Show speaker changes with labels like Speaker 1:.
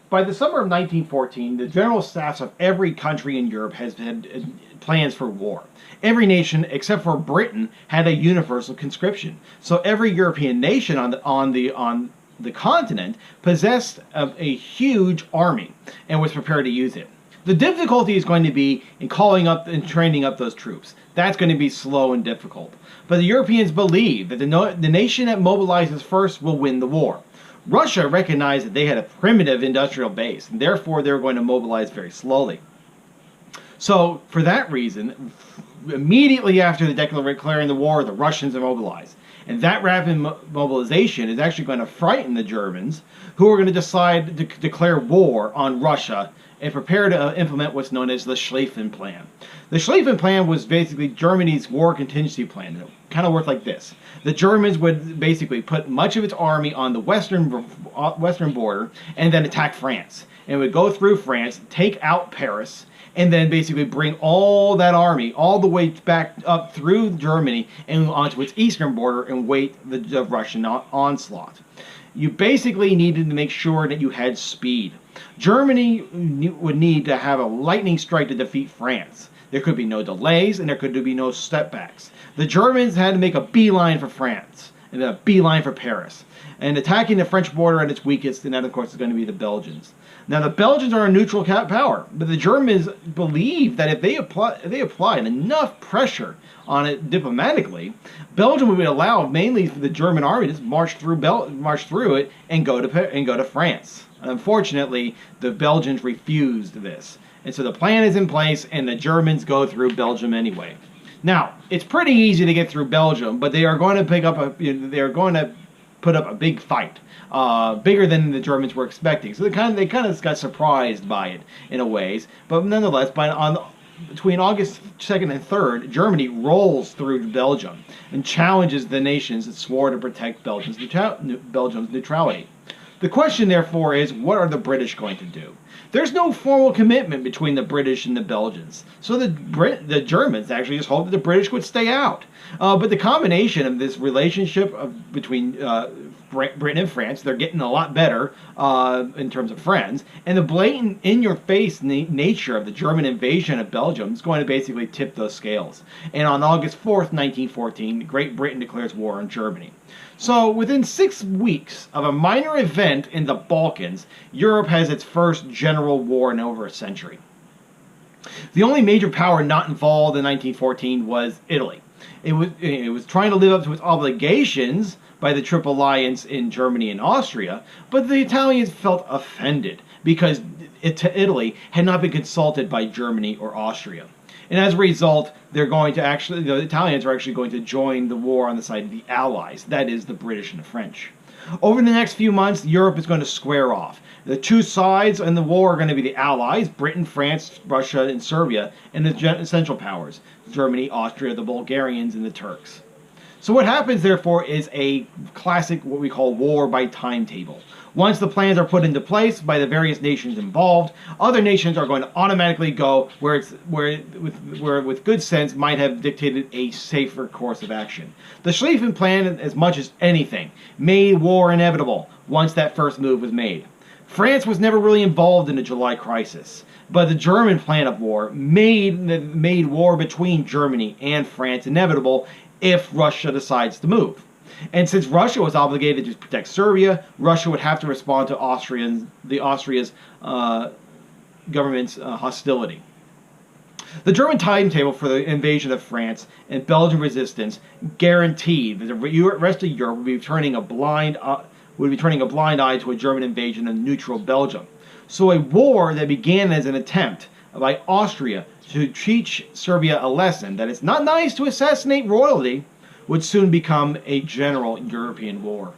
Speaker 1: By the summer of 1914, the general staffs of every country in Europe has had plans for war. Every nation except for Britain had a universal conscription. So every European nation on the continent possessed a huge army and was prepared to use it. The difficulty is going to be in calling up and training up those troops. That's going to be slow and difficult. But the Europeans believe that the nation that mobilizes first will win the war. Russia recognized that they had a primitive industrial base, and therefore they were going to mobilize very slowly. So, for that reason, immediately after declaring the war, the Russians are mobilized. And that rapid mobilization is actually going to frighten the Germans, who are going to decide to declare war on Russia and prepare to implement what's known as the Schlieffen Plan. The Schlieffen Plan was basically Germany's war contingency plan. It kind of worked like this. The Germans would basically put much of its army on the western border and then attack France. And it would go through France, take out Paris, and then basically bring all that army all the way back up through Germany and onto its eastern border and wait the Russian onslaught. You basically needed to make sure that you had speed. Germany would need to have a lightning strike to defeat France. There could be no delays and there could be no stepbacks. The Germans had to make a beeline for France and then a beeline for Paris. And attacking the French border at its weakest, and that of course is going to be the Belgians. Now the Belgians are a neutral power, but the Germans believe that if they applied enough pressure on it diplomatically, Belgium would allow mainly the German army to march through it and go to France. Unfortunately, the Belgians refused this, and so the plan is in place, and the Germans go through Belgium anyway. Now it's pretty easy to get through Belgium, but they are going to put up a big fight, bigger than the Germans were expecting. So they kind of got surprised by it in a ways. But nonetheless, between August 2nd and 3rd, Germany rolls through Belgium and challenges the nations that swore to protect Belgium's neutrality. The question, therefore, is what are the British going to do? There's no formal commitment between the British and the Belgians, so the Germans actually just hoped that the British would stay out. But the combination of this relationship between Britain and France, they're getting a lot better in terms of friends, and the blatant, in-your-face nature of the German invasion of Belgium is going to basically tip those scales. And on August 4th, 1914, Great Britain declares war on Germany. So, within 6 weeks of a minor event in the Balkans, Europe has its first general war in over a century. The only major power not involved in 1914 was Italy. It was trying to live up to its obligations by the Triple Alliance in Germany and Austria, but the Italians felt offended because Italy had not been consulted by Germany or Austria. And as a result, the Italians are actually going to join the war on the side of the Allies, that is, the British and the French. Over the next few months, Europe is going to square off. The two sides in the war are going to be the Allies, Britain, France, Russia, and Serbia, and the Central Powers, Germany, Austria, the Bulgarians, and the Turks. So what happens, therefore, is a classic, what we call war by timetable. Once the plans are put into place by the various nations involved, other nations are going to automatically go where with good sense might have dictated a safer course of action. The Schlieffen Plan, as much as anything, made war inevitable once that first move was made. France was never really involved in the July crisis, but the German plan of war made war between Germany and France inevitable if Russia decides to move. And since Russia was obligated to protect Serbia, Russia would have to respond to Austria's government's hostility. The German timetable for the invasion of France and Belgian resistance guaranteed that the rest of Europe would be turning a blind eye to a German invasion of neutral Belgium. So a war that began as an attempt by Austria to teach Serbia a lesson that it's not nice to assassinate royalty would soon become a general European war.